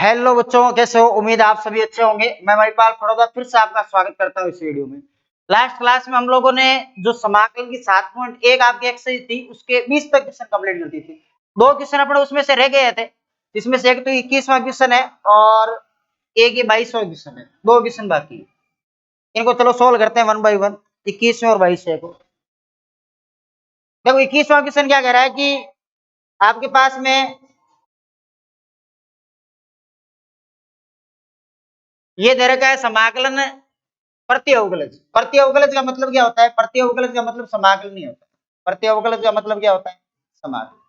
Hello बच्चों, कैसे हो? उम्मीद है आप सभी अच्छे होंगे। मैं मणिपाल फड़ौदा फिर से आपका स्वागत करता हूँ इस वीडियो में। लास्ट क्लास में हम लोगों ने जो समाकलन की 7.1 आपकी एक्सरसाइज थी उसके 20 तक क्वेश्चन कंप्लीट कर दी थी। 2 क्वेश्चन अपने उसमें से रह गए थे, जिसमें से एक तो 21वां क्वेश्चन है और एक ये 22वां क्वेश्चन है। 2 क्वेश्चन बाकी है, इनको चलो सोल्व करते हैं वन बाई वन। 21वें और 22वें को देखो। 21वां क्वेश्चन क्या कह रहा है कि आपके पास में ये दे रखा है समाकलन प्रति अवकलज। प्रति अवकलज का मतलब क्या होता है? प्रति अवकलज का मतलब समाकलन नहीं होता। प्रति अवकलज का मतलब क्या होता है? समाकलन।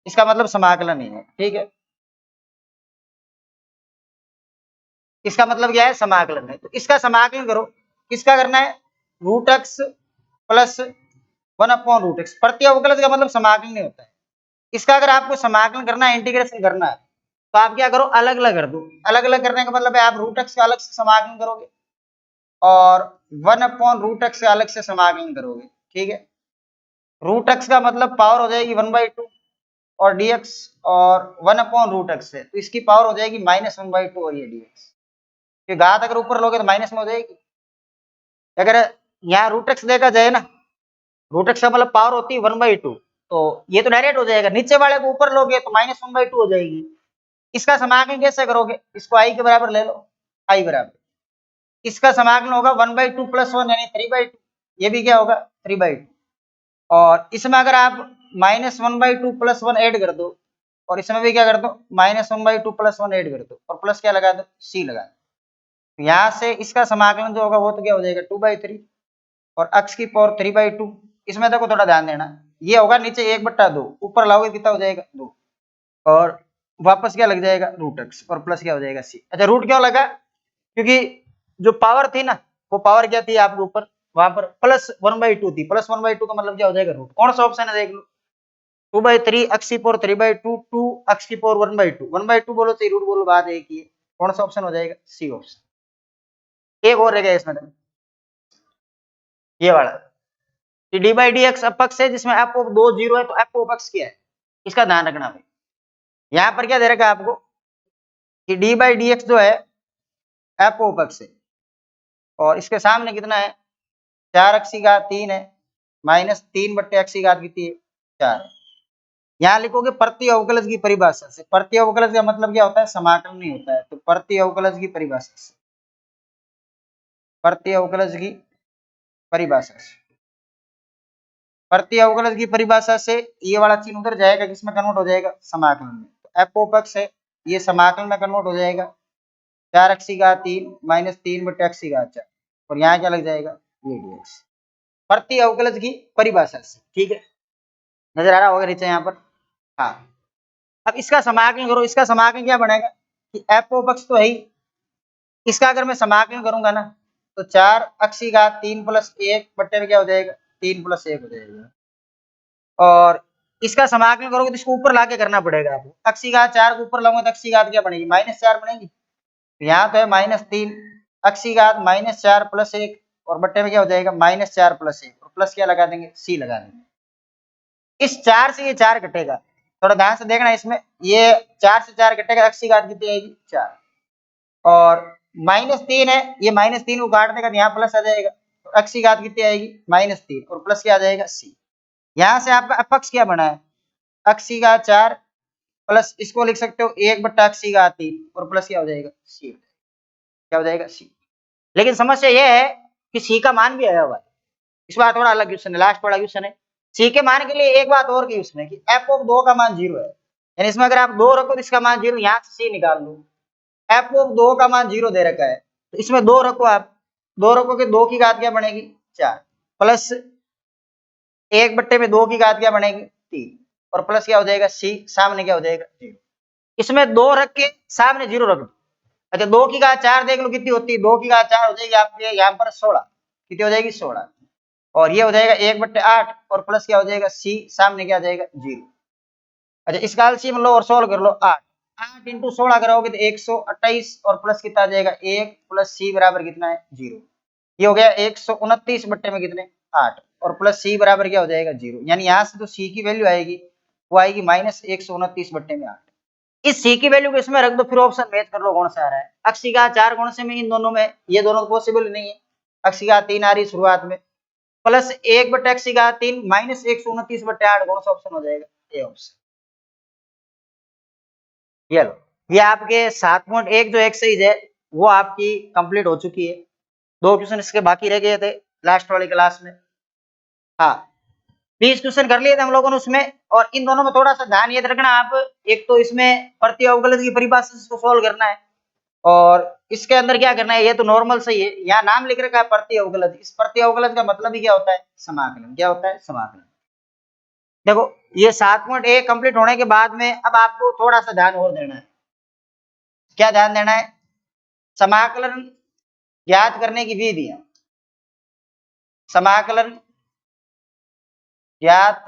इसका मतलब समाकलन नहीं है, ठीक है। इसका मतलब क्या है? समाकलन है। तो इसका समाकलन करो। किसका करना है? Root x plus 1/√x। प्रति अवकलज का मतलब समाकलन नहीं होता है। इसका अगर आपको समाकलन करना है, इंटीग्रेशन करना है, तो आप क्या करो? अलग अलग कर दो। अलग अलग करने का मतलब है आप रूट एक्स का अलग से समाकलन करोगे और 1/√x का अलग से समाकलन करोगे, ठीक है। रूट एक्स का मतलब पावर हो जाएगी 1/2 और dx, और 1/√x है तो इसकी पावर हो जाएगी -1/2 और ये dx। कि घात अगर ऊपर लोगे तो माइनस में हो जाएगी। अगर यहाँ रूट एक्स देखा जाए ना, रूट एक्स का मतलब पावर होती है 1/2, तो ये तो डायरेक्ट हो जाएगा। नीचे वाले को ऊपर लोगे तो -1/2 हो जाएगी। इसका समाकलन कैसे करोगे? इसको आई के बराबर ले लो, आई बराबर इसका समाकलन होगा 1/2 + 1 यानी 3/2। ये भी क्या होगा? 3/2। और इसमें अगर आप -1/2 + 1 ऐड कर दो और इसमें भी क्या कर दो? -1/2 + 1 ऐड कर दो और प्लस क्या लगा दो? c लगा दो। यहाँ से इसका समाकलन जो होगा वो तो क्या हो जाएगा? 2/3 और x की पावर 3/2। इसमें देखो थोड़ा ध्यान देना, ये होगा नीचे 1/2, ऊपर लाओगे कितना हो जाएगा? 2, और वापस क्या लग जाएगा? रूट एक्स और प्लस क्या हो जाएगा? c। अच्छा, रूट क्यों लगा? क्योंकि जो पावर थी ना, वो पावर क्या थी आपके ऊपर? वहां पर +1/2 थी। +1/2 का मतलब क्या हो जाएगा? रूट। कौन सा ऑप्शन है देख लो? 2/3 x की पावर 3/2 2 x की पावर 1/2। 1/2 बोलो चाहे रूट बोलो, बात एक ही है। कौन सा ऑप्शन हो जाएगा? C option. एक और रह गया इसमें, ये वाला डी बाई डी एक्स अपक्ष है जिसमें एफ ऑफ 2 0 है, तो एफ ऑफ एक्स क्या है? इसका ध्यान रखना भाई। यहाँ पर क्या दे रखा है आपको कि डी बाई डी एक्स जो है एफ ऑफ एक्स है, और इसके सामने कितना है? 4x की घात 3 है, -3/x की घात कितनी है? 4 है। यहाँ लिखोगे प्रति अवकलज की परिभाषा से। प्रति अवकलज का मतलब क्या होता है? समाकलन नहीं होता है। तो प्रति अवकलज की परिभाषा से, प्रति अवकलज की परिभाषा से, प्रति अवकलज की परिभाषा से ये वाला चिन्ह उधर जाएगा, किसमें कन्वर्ट हो जाएगा? समाकलन में। तो एफ ऑफ एक्स है, ये समाकलन में कन्वर्ट हो जाएगा। 4x की घात 3 -3/x की घात 4, और यहाँ क्या लग जाएगा? ये dx। प्रति अवकलज की परिभाषा से, ठीक है। नजर आ रहा होगा नीचे यहाँ पर? हाँ। अब इसका समाकलन करो। इसका समाकलन क्या बनेगा कि एफ ऑफ एक्स तो है ही, इसका अगर मैं समाकलन करूंगा ना तो 4x की घात 3 + 1 बट्टे में क्या हो जाएगा? 3 + 1 हो जाएगा। और इसका समाकलन करोगे तो इसको ऊपर लाके करना पड़ेगा आपको। x की घात 4 को ऊपर लाऊंगा तो x की घात क्या बनेगी? -4 बनेगी। तो यहाँ तो है -3, x की घात -4 + 1 और बट्टे में क्या हो जाएगा? -4 + 1 और प्लस क्या लगा देंगे? c लगा देंगे। इस 4 से ये 4 कटेगा, थोड़ा ध्यान से देखना। इसमें ये 4 से 4 कटेगा, x की घात कितनी आएगी? 4, और -3 है, ये -3 को काट देगा तो यहाँ प्लस आ जाएगा, तो x की घात कितनी आएगी? -3 और प्लस क्या आ जाएगा? c। यहाँ से आपका अपक्ष क्या बना है? x की घात 4 प्लस इसको लिख सकते हो 1/x की घात 3 और प्लस क्या हो जाएगा? c। क्या हो जाएगा? c। लेकिन समस्या यह है कि c का मान भी आया हुआ है। इस बार थोड़ा अलग क्वेश्चन है, लास्ट वाला क्वेश्चन है। c के मान के लिए एक बात और की उसने कि f ऑफ 2 का मान 0 है, यानी इसमें अगर आप 2 रखो तो इसका मान 0, यहाँ से c निकाल लो। f ऑफ 2 का मान 0 दे रखा है तो इसमें 2 रखो। आप 2 रखोगे 2 की घात क्या बनेगी? 4 प्लस 1/2 की घात क्या बनेगी? 3 और प्लस क्या हो जाएगा? c। सामने क्या हो जाएगा? 0। इसमें 2 रख के सामने 0 रख दो। अच्छा, 2 की घात 4 देख लो कितनी होती है? 2 की घात 4 हो जाएगी आपके यहाँ पर 16। कितनी हो जाएगी? 16। और ये हो जाएगा 1/8 और प्लस क्या हो जाएगा? c। सामने क्या आ जाएगा? 0। अच्छा, इसका एलसीएम लो और सोल्व कर लो। 8 × 16 करोगे तो 128 और प्लस कितना आ जाएगा? 1 + c बराबर कितना है? 0। ये हो गया 129 बट्टे में कितने? 8 और प्लस c बराबर क्या हो जाएगा? 0। यानी यहाँ से तो c की वैल्यू आएगी वो आएगी -129 बट्टे में 8। इस सी की वैल्यू को इसमें रख दो, फिर ऑप्शन मैच कर लो कौन सा आ रहा है। अक्ष की घात 4 कौन से में, इन दोनों में, ये दोनों पॉसिबल नहीं है। अक्ष की घात 3 आ रही शुरुआत में, प्लस 1 बटे अक्ष की घात 3 माइनस 129 बटे 8, कौन सा ऑप्शन हो जाएगा, ये ऑप्शन। ये लो, ये आपके 7.1 जो एक्सरसाइज है वो आपकी कंप्लीट हो चुकी है। 2 क्वेश्चन इसके बाकी रह गए थे लास्ट वाली क्लास में। हाँ, 20 क्वेश्चन कर लिए थे हम लोगों ने उसमें, और इन दोनों में थोड़ा सा ध्यान याद रखना आप। एक तो इसमें प्रति अवकलज की परिभाषा को सोल्व करना है, और इसके अंदर क्या करना है, ये तो नॉर्मल सही है, यहाँ नाम लिख रखा है प्रति अवकलज। इस प्रति अवकलज का मतलब ही क्या होता है, समाकलन। क्या होता है, समाकलन। देखो ये 7.1 कंप्लीट होने के बाद में अब आपको थोड़ा सा ध्यान और देना है। क्या ध्यान देना है, समाकलन ज्ञात करने की विधियां, समाकलन ज्ञात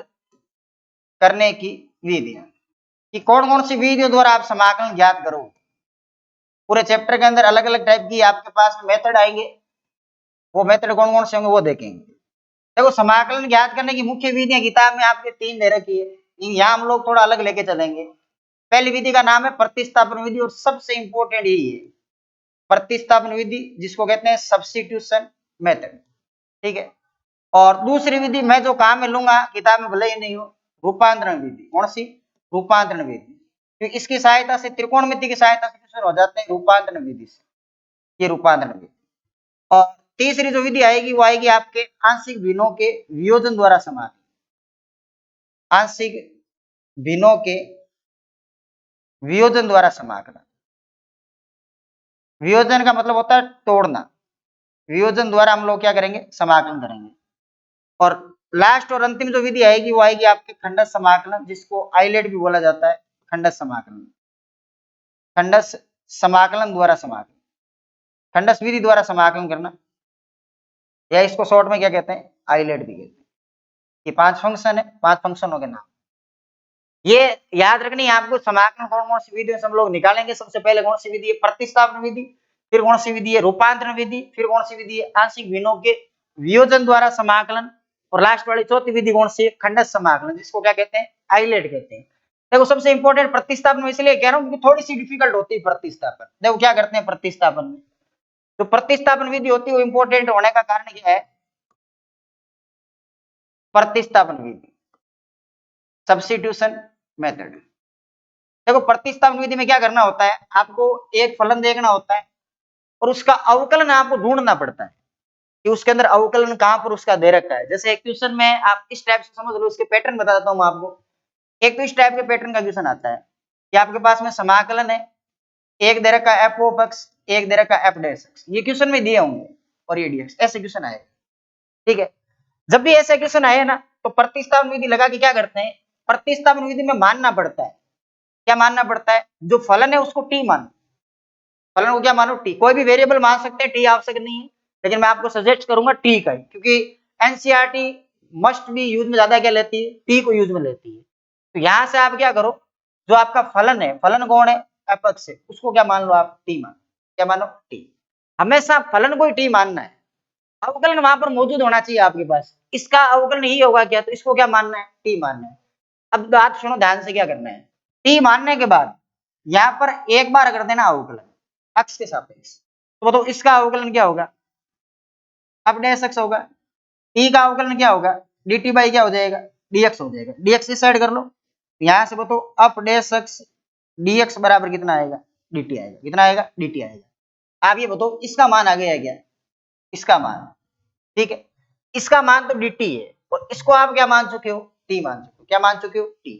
करने की विधियां, कि कौन कौन सी विधियों द्वारा आप समाकलन ज्ञात करो। पूरे चैप्टर के अंदर अलग अलग टाइप की आपके पास मेथड आएंगे, वो मेथड कौन कौन से होंगे वो देखेंगे। देखो समाकलन ज्ञात करने की मुख्य विधियां किताब में आपके 3 दे रखी है, यहाँ हम लोग थोड़ा अलग लेके चलेंगे। पहली विधि का नाम है प्रतिस्थापन विधि, और सबसे इंपॉर्टेंट यही है प्रतिस्थापन विधि, जिसको कहते हैं सब्स्टिट्यूशन मेथड। ठीक है, और दूसरी विधि मैं जो काम में लूंगा किताब में भले ही नहीं हो, रूपांतरण विधि। कौन सी, रूपांतरण विधि, क्योंकि इसकी सहायता से त्रिकोणमिति की सहायता से क्वेश्चन हो जाते हैं रूपांतरण विधि से, ये रूपांतरण विधि। और तीसरी जो विधि आएगी वो आएगी आपके आंशिक भिन्नों के वियोजन द्वारा समाकलन। आंशिक भिन्नों के वियोजन द्वारा समाकलन। वियोजन का मतलब होता है तोड़ना, वियोजन द्वारा हम लोग क्या करेंगे, समाकलन करेंगे। और लास्ट और अंतिम जो विधि आएगी वो आएगी आपके खंडस समाकलन, जिसको आइलेट भी बोला जाता है। खंडस समाकलन, खंडस समाकलन द्वारा समाकलन, खंडस विधि द्वारा समाकलन करना, या इसको शॉर्ट में क्या कहते हैं, आइलेट भी कहते हैं। ये 5 फंक्शन है, 5 फंक्शनों के नाम। ये याद रखनी है आपको, समाकलन कौन कौन सी विधि हम लोग निकालेंगे। सबसे पहले कौन सी विधि है, प्रतिस्थापन विधि, फिर कौन सी विधि है, रूपांतरण विधि, फिर कौन सी विधि है, आंशिक भिन्नों के वियोजन द्वारा समाकलन, और लास्ट वाली चौथी विधि कौन सी है, खंडस समाकलन, जिसको क्या कहते हैं, आइलेट कहते हैं। देखो सबसे इंपॉर्टेंट प्रतिस्थापन में इसलिए कह रहा हूँ क्योंकि थोड़ी सी डिफिकल्ट होती है प्रतिस्थापन। देखो क्या करते हैं प्रतिस्थापन में, जो प्रतिस्थापन विधि होती है वो इंपॉर्टेंट होने का कारण क्या है, प्रतिस्थापन विधि, सब्स्टिट्यूशन मेथड। देखो प्रतिस्थापन विधि में क्या करना होता है, आपको एक फलन देखना होता है और उसका अवकलन आपको ढूंढना पड़ता है कि उसके अंदर अवकलन कहां पर उसका दे रखा है। जैसे एक क्वेश्चन में आप इस टाइप से समझ लो, इसके पैटर्न बता देता हूं आपको। एक तो इस टाइप के पैटर्न का क्वेश्चन आता है कि आपके पास में समाकलन है, एक दे रखा है एफ ऑफ एक्स, एक दे रखा है एफ डैश एक्स, ये क्वेश्चन में दिए होंगे, और ये डीएक्स, ऐसे क्वेश्चन आएगा। ठीक है, जब भी ऐसे क्वेश्चन आए ना तो प्रतिस्थापन विधि लगा के क्या करते हैं, प्रतिस्थापन विधि में मानना पड़ता है, क्या मानना पड़ता है, जो फलन है उसको टी मानो। फलन को क्या मानो, टी। कोई भी वेरिएबल मान सकते हैं, टी आवश्यक नहीं है, लेकिन मैं आपको सजेस्ट करूंगा टी का ही, क्योंकि एनसीईआरटी मस्ट भी यूज में ज्यादा क्या लेती है, टी को यूज में लेती है। तो यहां से आप क्या करो, जो आपका फलन है, फलन कौन है, एफ एक्स है, उसको क्या मान लो आप, टी मान। क्या मानो, टी। हमेशा फलन को ही टी मानना है, अवकलन वहां पर मौजूद होना चाहिए आपके पास। इसका अवकलन ही होगा क्या, तो इसको क्या मानना है, टी मानना है। अब बात सुनो ध्यान से, क्या करना है, टी मानने के बाद यहाँ पर एक बार कर देना अवकलन एक्स के सापेक्ष, तो बताओ इसका अवकलन क्या होगा, अब डैश एक्स होगा। टी का अवकलन क्या होगा, dt बाई क्या हो जाएगा, dx हो जाएगा। dx इस साइड कर लो, यहां से बताओ अप डैश एक्स dx बराबर कितना आएगा, dt आएगा। कितना आएगा, dt आएगा। आप ये बताओ इसका मान आ गया क्या, इसका मान। ठीक है, इसका मान तो dt है, और इसको आप क्या मान चुके हो, t मान चुके हो। क्या मान चुके हो, t।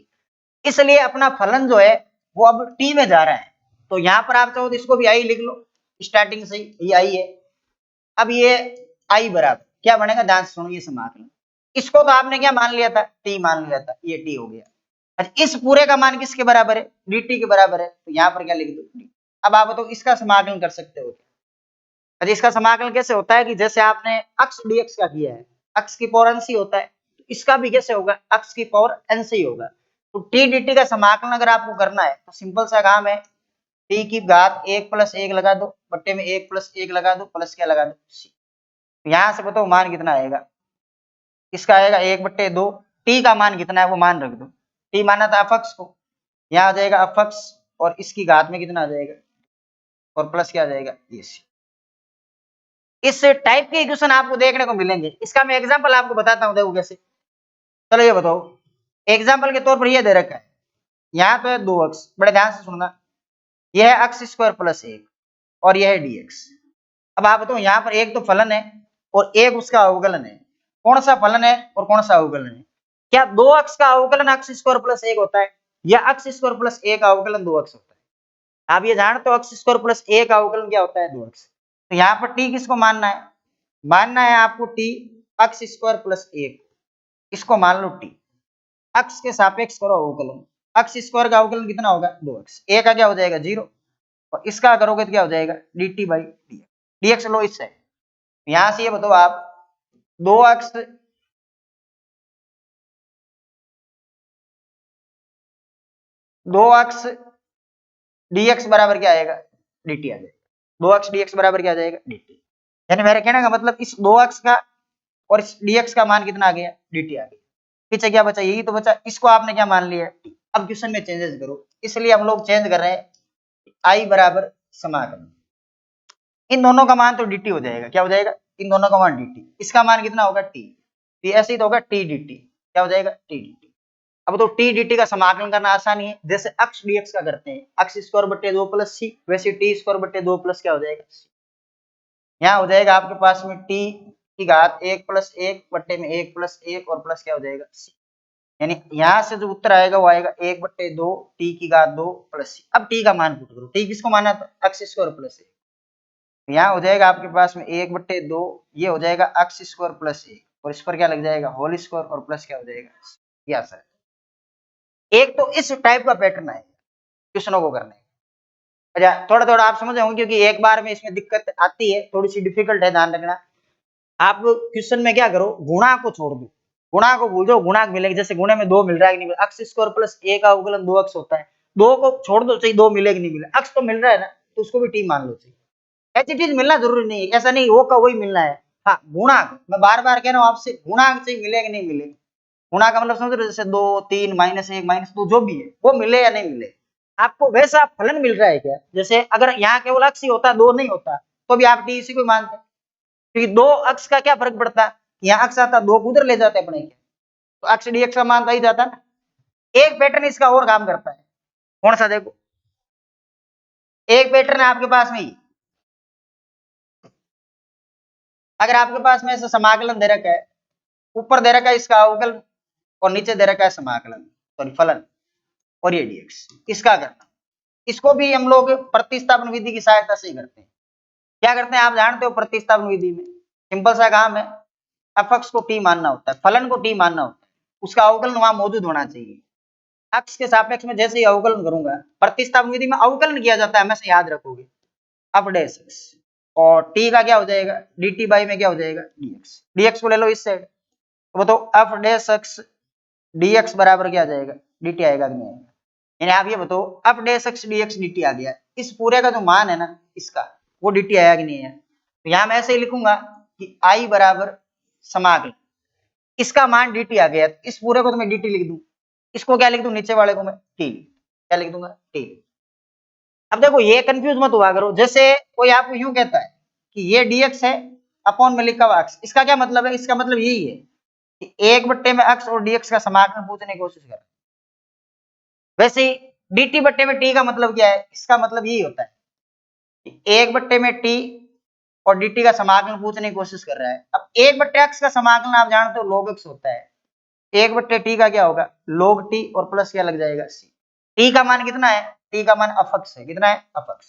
इसलिए अपना फलन जो है वो अब t में जा रहा है, तो यहां पर आप चाहो तो इसको भी i लिख लो, स्टार्टिंग से ये i है। अब ये i बराबर क्या बनेगा, ध्यान से सुनो, ये समाकलन, इसको तो आपने क्या मान लिया था, t मान लिया था, ये t हो गया। अच्छा इस पूरे का मान किसके बराबर है, dt के बराबर है, तो यहाँ पर क्या लिख दो, d। अब आप बताओ इसका समाकलन कर सकते हो। अच्छा इसका समाकलन कैसे होता है, कि जैसे आपने अक्स dx का किया है, अक्स की पावर n होता है, तो इसका भी कैसे होगा, अक्स की पावर n होगा। तो t dt का समाकलन अगर आपको करना है तो सिंपल सा काम है, t की घात 1 + 1 लगा दो, बट्टे में 1 + 1 लगा दो, प्लस क्या लगा दो, c। यहां से बताओ मान कितना आएगा, इसका आएगा 1/2। टी का मान कितना है वो मान रख दो, टी माना था अफक्स को, यहाँ आ जाएगा अफक्स और इसकी घात में कितना आ जाएगा और प्लस क्या आ जाएगा ये सी। इस टाइप के इक्वेशन आपको देखने को मिलेंगे। इसका मैं एग्जांपल आपको बताता हूं, देखो कैसे। चलो ये बताओ, एग्जांपल के तौर पर ये दे रखा है, यहाँ पे दो अक्स, बड़े ध्यान से सुनना, यह है अक्स स्क्वायर प्लस 1 और यह है dx। अब आप बताओ, यहाँ पर एक तो फलन है और एक उसका अवकलन है, कौन सा फलन है और कौन सा अवकलन है? क्या दो अक्स का अवकलन अक्स स्क्वायर प्लस 1 होता है, या अक्स स्क्वायर प्लस 1 का अवकलन 2 अक्स होता है? आप ये जानते हो अक्स स्क्वायर प्लस 1 का अवकलन क्या होता है, 2 अक्स। तो यहाँ पर t किसको मानना है? मानना है आपको t अक्स स्क्वायर प्लस 1, इसको मान लो t, अक्स के सापेक्ष करो अवकलन, अक्स स्क्वायर का अवकलन कितना होगा 2 अक्स, a का क्या हो जाएगा 0 और इसका करोगे तो क्या हो जाएगा dt बाई dx लो इससे। यहां से ये बताओ आप, 2 अक्स dx बराबर क्या आएगा dt आ जाएगा, 2 अक्स dx बराबर क्या आ जाएगा dt। यानी मेरे कहने का मतलब इस 2 अक्स का और इस dx का मान कितना आ गया dt आ गया। पीछे क्या बचा, यही तो बचा, इसको आपने क्या मान लिया t। अब क्वेश्चन में चेंजेस करो, इसलिए हम लोग चेंज कर रहे हैं i बराबर समाकलन, इन दोनों का मान तो dt हो जाएगा, क्या हो जाएगा, इन दोनों का मान dt, इसका मान कितना होगा t, ऐसे ही तो होगा t dt, क्या हो जाएगा t dt। अब तो t dt का समाकलन करना आसान ही है, जैसे अक्स dx का करते हैं, अक्स स्क्वायर बटे 2 प्लस c, वैसे t स्क्वायर बटे 2 प्लस क्या हो जाएगा c। यहाँ हो जाएगा आपके पास में t की घात 1 प्लस 1 बटे में 1 प्लस 1 और प्लस क्या हो जाएगा c। यानी यहाँ से जो उत्तर आएगा वो आएगा 1 बटे 2 t की घात 2 प्लस c। अब t का मान पुट करो, t किसको माना था अक्स स्क्वायर प्लस 1, यहाँ हो जाएगा आपके पास में 1 बटे 2, ये हो जाएगा अक्स स्क्वायर प्लस 1 और इस पर क्या लग जाएगा होल स्क्वायर और प्लस क्या हो जाएगा ये आंसर है। एक तो इस टाइप का पैटर्न है क्वेश्चनों को करने। अच्छा थोड़ा थोड़ा आप समझ होंगे क्योंकि एक बार में इसमें दिक्कत आती है, थोड़ी सी डिफिकल्ट है, ध्यान रखना। आप क्वेश्चन में क्या करो, गुणा को छोड़ दो, गुणा को भूल जाओ, गुणाक मिलेगा, जैसे गुणे में 2 मिल रहा है कि नहीं मिल रहा, अक्स स्क्वायर प्लस 1 का अवकलन 2 अक्स होता है, 2 को छोड़ दो, चाहिए 2 मिलेगा नहीं मिलेगा, अक्स तो मिल रहा है ना तो उसको भी टी मान लो, चाहिए एच मिलना जरूरी नहीं है, ऐसा नहीं वो का वही मिलना है। हाँ गुणाक, मैं बार बार कह रहा हूँ आपसे, गुणाक चाहिए मिलेगा नहीं मिलेगा, गुणा का मतलब समझ रहे हो, जैसे 2 3 -1 -2 जो भी है वो मिले या नहीं मिले, आपको वैसा फलन मिल रहा है क्या? जैसे अगर यहाँ केवल अक्स ही होता, 2 नहीं होता तो भी आप टी इसी को मानते, क्योंकि 2 अक्स का क्या फर्क पड़ता, यहाँ अक्स आता 2 उधर ले जाते अपने के, तो अक्स dx का मान तो ही जाता ना। एक पैटर्न इसका और काम करता है, कौन सा देखो, एक पैटर्न है आपके पास में ही, अगर आपके पास में ऐसा समाकलन दे रखा है, ऊपर दे रखा है इसका अवकलन और नीचे दे रखा है समाकलन सॉरी फलन और ये dx, इसका करना, इसको भी हम लोग प्रतिस्थापन विधि की सहायता से ही करते हैं। क्या करते हैं आप जानते हो, प्रतिस्थापन विधि में सिंपल सा काम है, f अक्स को t मानना होता है, फलन को t मानना होता है, उसका अवकलन वहां मौजूद होना चाहिए। अक्स के सापेक्ष में जैसे ही अवकलन करूंगा, प्रतिस्थापन विधि में अवकलन किया जाता है, हमेशा याद रखोगे, अब डैश x और t का क्या हो जाएगा dt बाई में क्या हो जाएगा dx, dx को ले लो इस साइड, तो बताओ f डैश x dx बराबर क्या आ जाएगा dt आएगा कि नहीं आएगा। यानी आप ये बताओ f dash x dx dt आ गया, इस पूरे का जो मान है ना इसका वो dt आया कि नहीं है, तो यहां मैं ऐसे ही लिखूंगा कि i बराबर समाकलन, इसका मान dt आ गया, इस पूरे को तो मैं dt लिख दूं, इसको क्या लिख दूं नीचे वाले को मैं t, क्या लिख दूंगा t। अब देखो ये कंफ्यूज मत हुआ करो, जैसे कोई आपको यूं कहता है कि ये dx है अपॉन में लिखा हुआ x, इसका क्या मतलब है, इसका मतलब यही है कि 1 बट्टे में x और dx का समाकलन पूछने की कोशिश कर, वैसे ही dt बट्टे में t का मतलब क्या है, इसका मतलब यही होता है कि 1 बट्टे में t और dt का समाकलन पूछने की कोशिश कर रहा है। अब 1 बट्टे x का समाकलन आप जानते हो log x होता है, 1 बट्टे t का क्या होगा log t और प्लस क्या लग जाएगा c, t का मान कितना है, t का मान अपक्ष है, कितना है अपक्ष,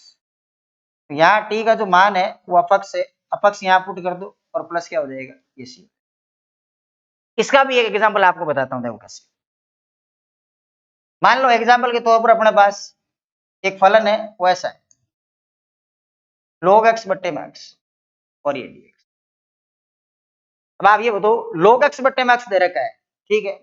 तो यहाँ t का जो मान है वो अपक्ष है, अपक्ष यहाँ पुट कर दो और प्लस क्या हो जाएगा ये c। इसका भी एक एग्जांपल आपको बताता हूँ, देखो कैसे। मान लो एग्जांपल के तौर पर अपने पास एक फलन है वो ऐसा है log x बट्टे में x और ये dx। अब आप ये बताओ log x बट्टे में x दे रखा है, ठीक है,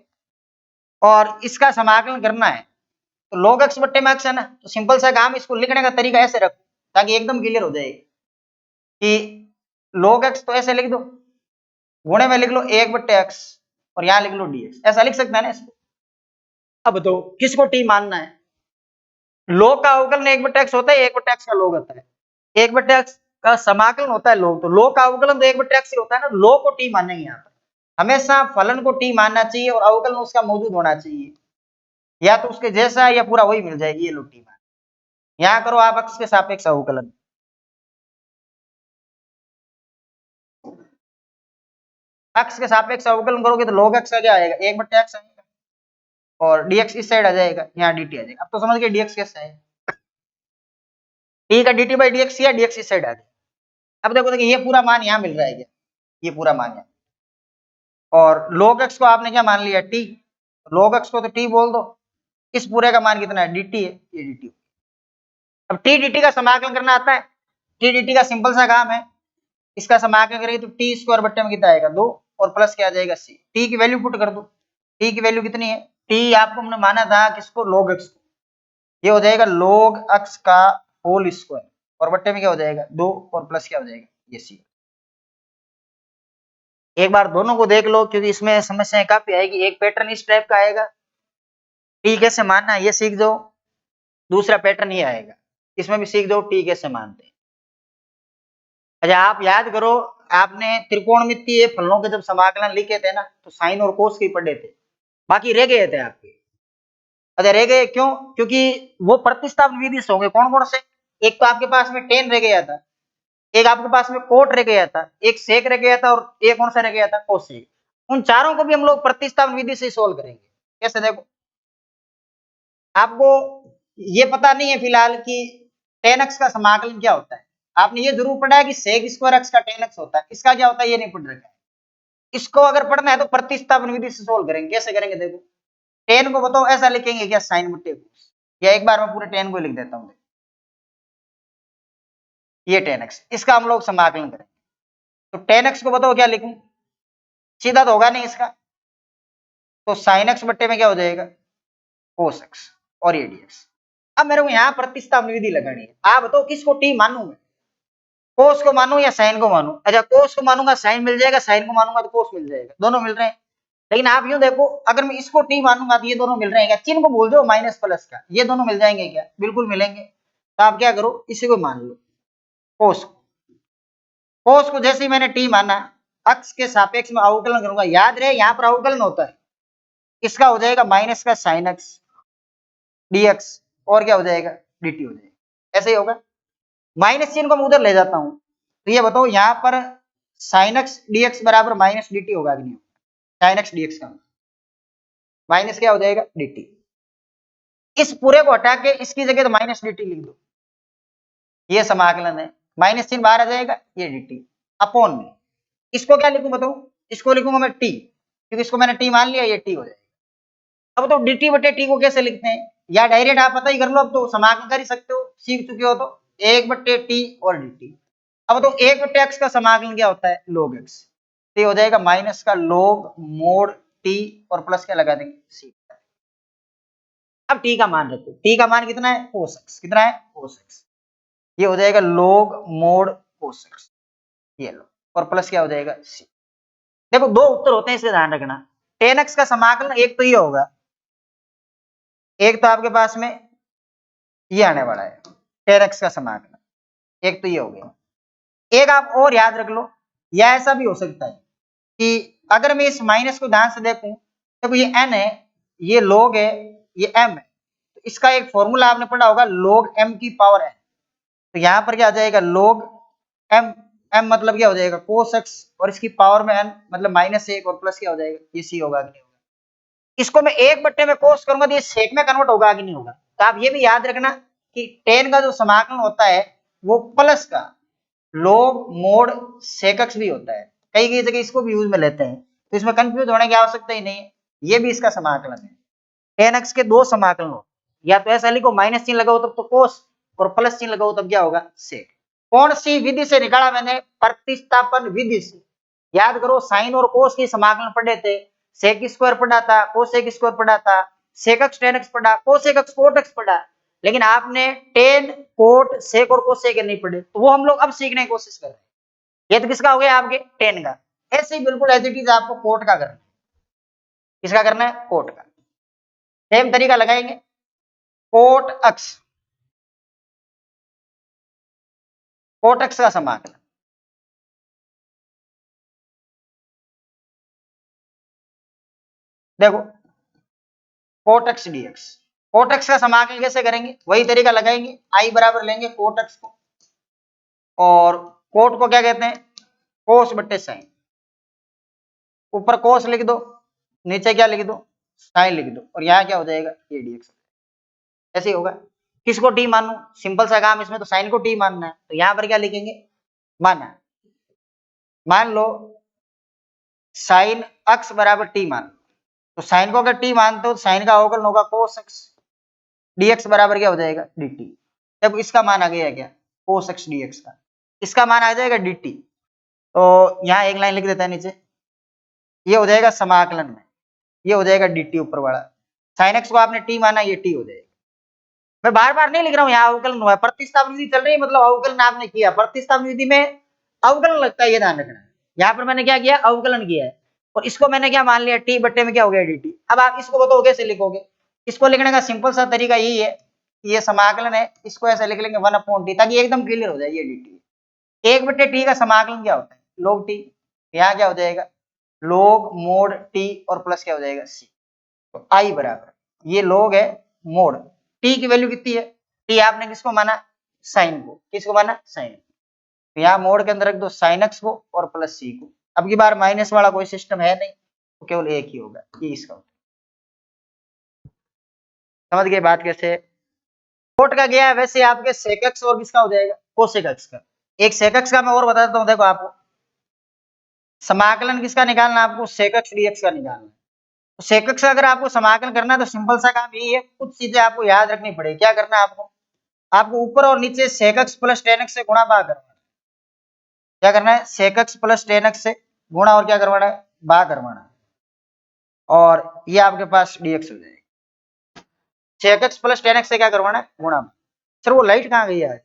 और इसका समाकलन करना है, तो log x बट्टे में x है ना, तो सिंपल सा काम, इसको लिखने का तरीका ऐसे रखो ताकि एकदम क्लियर हो जाए कि log x तो ऐसे लिख दो, गुणे में लिख लो 1 बट्टे x और यहाँ लिख लो dx, ऐसा लिख सकते हैं ना इसको। अब बताओ किसको t मानना है, log का अवकलन 1/x होता है, 1/x का log होता है। 1/x का समाकलन होता है log, तो log का अवकलन तो 1/x ही होता है ना। log को t मानेंगे यहाँ पर, हमेशा फलन को t मानना चाहिए और अवकलन उसका मौजूद होना चाहिए, या तो उसके जैसा या पूरा वही मिल जाएगी। ये लो t मान, यहाँ करो आप x के सापेक्ष अवकलन, x के सापेक्ष अवकलन करोगे तो log x का क्या आएगा, 1/x आएगा, और dx इस साइड आ जाएगा, यहाँ dt आ जाएगा। अब तो समझ गए dx कैसा है, t का dt/dx या dx इस साइड आ गया। अब देखो ये पूरा मान यहाँ मिल रहा है क्या, ये पूरा मान यहाँ, और log x को आपने क्या मान लिया t, log x को तो t बोल दो, इस पूरे का मान कितना है, dt है, ये dt। अब t dt का समाकलन करना आता है, t dt का सिंपल सा काम है, इसका समाकलन करेंगे तो टी स्क्वायर बट्टे में कितना आएगा 2, और प्लस क्या आ जाएगा c। टी की वैल्यू पुट कर दो, टी की वैल्यू कितनी है, टी आपको हमने माना था किसको, log x को, ये हो जाएगा log x का होल स्क्वायर, और बट्टे में क्या हो जाएगा 2, और प्लस क्या हो जाएगा ये c। एक बार दोनों को देख लो, क्योंकि इसमें समस्याएं काफी आएगी। एक पैटर्न इस टाइप का आएगा, टी कैसे मानना है ये सीख जाओ, दूसरा पैटर्न ये आएगा, इसमें भी सीख जाओ टी कैसे मानते हैं। अच्छा आप याद करो, आपने त्रिकोणमितीय फलनों के जब समाकलन लिखे थे ना, तो साइन और कोस के पढ़े थे, बाकी रह गए थे आपके। अच्छा रह गए क्यों, क्योंकि वो प्रतिस्थापन विधि से होंगे। कौन कौन से, एक तो आपके पास में टेन रह गया था, एक आपके पास में कोट रह गया था, एक सेक रह गया था, और एक कौन सा रह गया था, कोसेक। उन चारों को भी हम लोग प्रतिस्थापन विधि से सोल्व करेंगे। कैसे, देखो आपको ये पता नहीं है फिलहाल कि टेन एक्स का समाकलन क्या होता है, आपने ये जरूर पढ़ा है कि सेक स्क्वायर एक्स का टेन एक्स होता है, इसका क्या होता है ये नहीं पढ़ रखा है। इसको अगर पढ़ना है तो प्रतिस्थापन विधि से सोल्व करेंगे। कैसे करेंगे, देखो टेन को बताओ ऐसा लिखेंगे क्या, साइन बट्टे कोस, या एक बार मैं पूरे टेन को लिख देता हूँ, ये टेन एक्स, इसका हम लोग समाकलन करेंगे। तो टेन एक्स को बताओ क्या लिखूं, सीधा तो होगा नहीं इसका, तो साइन एक्स बट्टे में क्या हो जाएगा कोस एक्स, और ये डीएक्स। अब मेरे को यहाँ प्रतिस्थापन विधि लगानी है, आप बताओ किसको टी मानूं मैं, कोस को मानूं या साइन को मानूं। अच्छा कोस को मानूंगा साइन मिल जाएगा, साइन को मानूंगा तो कोस मिल जाएगा, दोनों मिल रहे हैं। लेकिन आप यूं देखो, अगर मैं इसको टी मानूंगा तो ये दोनों मिल रहे हैं क्या, चिन्ह को भूल जाओ माइनस प्लस का, ये दोनों मिल जाएंगे क्या, बिल्कुल मिलेंगे। तो आप क्या करो, इसी को मान लो कोस को, कोस को जैसे ही मैंने टी माना, अक्ष के सापेक्ष में अवकलन करूंगा, याद रहे यहाँ पर अवकलन होता है, इसका हो जाएगा माइनस का साइन एक्स डीएक्स, और क्या हो जाएगा dt हो जाएगा, ऐसे ही होगा। माइनस चिन्ह को मैं उधर ले जाता हूं, तो ये बताओ यहाँ पर साइन एक्स डीएक्स बराबर माइनस dt होगा कि नहीं, साइन एक्स डीएक्स का माइनस क्या हो जाएगा dt। इस पूरे को हटा के इसकी जगह तो माइनस dt लिख दो, ये समाकलन है, माइनस चिन्ह बाहर आ जाएगा, ये dt अपॉन में, इसको क्या लिखूं बताओ, इसको लिखूंगा मैं t, क्योंकि इसको मैंने t मान लिया, ये t हो जाएगा। अब तो dt बटे t को कैसे लिखते हैं, या डायरेक्ट आप पता ही कर लो, अब तो समाकलन कर ही सकते हो, सीख चुके हो तो, 1/t और dt। अब तो 1/x का समाकलन क्या होता है log x, तो ये हो जाएगा माइनस का log मोड t, और प्लस क्या लगा देंगे c। अब t का मान रखो, t का मान कितना है cos x, कितना है cos x, ये हो जाएगा log मोड cos x, ये लो, और प्लस क्या हो जाएगा c। देखो दो उत्तर होते हैं, इसे ध्यान रखना। टेन एक्स का समाकलन एक तो ये होगा, एक तो आपके पास में ये आने वाला है टेन एक्स का समाकलन, एक तो ये हो गया। एक आप और याद रख लो, या ऐसा भी हो सकता है कि अगर मैं इस माइनस को ध्यान से देखूं, देखो ये n है, ये log है, ये m है, तो इसका एक फॉर्मूला आपने पढ़ा होगा log m की पावर n, तो यहाँ पर क्या आ जाएगा log m, m मतलब क्या हो जाएगा cos x, और इसकी पावर में n मतलब -1, और प्लस क्या हो जाएगा ये c होगा कि नहीं होगा। इसको मैं 1/में कोस करूंगा तो ये सेक में कन्वर्ट होगा कि नहीं होगा। तो आप ये भी याद रखना कि टेन का जो समाकलन होता है वो प्लस का log मोड सेक एक्स भी होता है, कई कई जगह इसको भी यूज में लेते हैं, तो इसमें कंफ्यूज होने की आवश्यकता ही नहीं है, ये भी इसका समाकलन है। टेन एक्स के दो समाकलन हो, या तो ऐसा लिखो माइनस चिन्ह लगाओ तब तो कोस, और प्लस चिन्ह लगाओ तब क्या होगा सेक। कौन सी विधि से निकाला मैंने, प्रतिस्थापन विधि से। याद करो साइन और कोस की समाकलन पढ़े थे, सेक स्क्वायर पढ़ा था, कोसेक स्क्वायर पढ़ा था, सेक एक्स टेन एक्स पढ़ा, कोसेक एक्स कोट एक्स पढ़ा, लेकिन आपने टेन कोट सेक और कोसेक नहीं पढ़े, तो वो हम लोग अब सीखने की कोशिश कर रहे हैं। ये तो किसका हो गया आपके टेन का, ऐसे ही बिल्कुल एज इट इज आपको कोट का करना है। किसका करना है, कोट का। सेम तरीका लगाएंगे, कोट एक्स कोट एक्स का समाकलन। देखो cot x dx, cot x का समाकलन कैसे करेंगे, वही तरीका लगाएंगे, आई बराबर लेंगे कोट एक्स को, और कोट को क्या कहते हैं, कोस बट्टे साइन, ऊपर कोस लिख दो, नीचे क्या लिख दो, साइन लिख दो, और यहाँ क्या हो जाएगा, ये डीएक्स। ऐसे ही होगा। किसको टी मानू, सिंपल सा काम, इसमें तो साइन को टी मानना है, तो यहाँ पर क्या लिखेंगे, माना, मान लो साइन अक्स बराबर टी मान, तो साइन को अगर टी मानते हो तो साइन का अवकलन होगा कोस एक्स, डीएक्स बराबर क्या हो जाएगा, डीटी। जब इसका मान आ गया क्या, कोस एक्स डीएक्स का, इसका मान आ जाएगा डीटी, तो यहाँ एक लाइन लिख देता है नीचे, ये हो जाएगा समाकलन में, ये हो जाएगा डीटी ऊपर वाला, साइन एक्स को आपने टी माना, ये टी हो जाएगा। मैं बार बार नहीं लिख रहा हूँ, यहाँ अवकलन हुआ है, प्रतिस्थापन विधि चल रही है, मतलब अवकलन आपने किया, प्रतिस्थापन विधि में अवकलन लगता है, ये ध्यान रखना है। यहाँ पर मैंने क्या किया, अवकलन किया है, और इसको मैंने क्या मान लिया, टी बट्टे में क्या हो गया, dt। अब आप इसको बताओ कैसे लिखोगे, इसको लिखने का सिंपल सा तरीका यही है, ये समाकलन है, इसको ऐसे लिख लेंगे 1/t, ताकि एकदम क्लियर हो जाए, ये dt। 1/t का समाकलन क्या होता है, log t, यहाँ क्या हो जाएगा, log mod t, और प्लस क्या हो जाएगा c, तो i बराबर, ये log है मोड, t की वैल्यू कितनी है, t आपने किसको माना, साइन को, किसको माना, साइन, तो यहाँ मोड के अंदर रख दो साइन एक्स को और प्लस सी को, अब की बार माइनस वाला कोई सिस्टम है नहीं, तो केवल एक ही होगा, ये इसका। समझ गए बात कैसे, कोट का गया है, वैसे आपके सेक एक्स और किसका हो जाएगा, कोसेक एक्स का। एक सेक एक्स का मैं और बता देता हूँ, देखो आपको समाकलन किसका निकालना, आपको सेक एक्स डीएक्स का निकालना है। तो सेक एक्स का अगर आपको समाकलन करना है तो सिंपल सा काम यही है, कुछ चीजें आपको याद रखनी पड़ेगी। क्या करना है आपको, आपको ऊपर और नीचे sec x plus tan x से गुणा भाग करना है। क्या करना है, sec x plus tan x से गुणा और क्या करवाना है, भाग करवाना है, और ये आपके पास डीएक्स हो जाएगा। Sec x plus tan x से क्या करवाना है, गुणा। सर वो लाइट कहाँ गई है,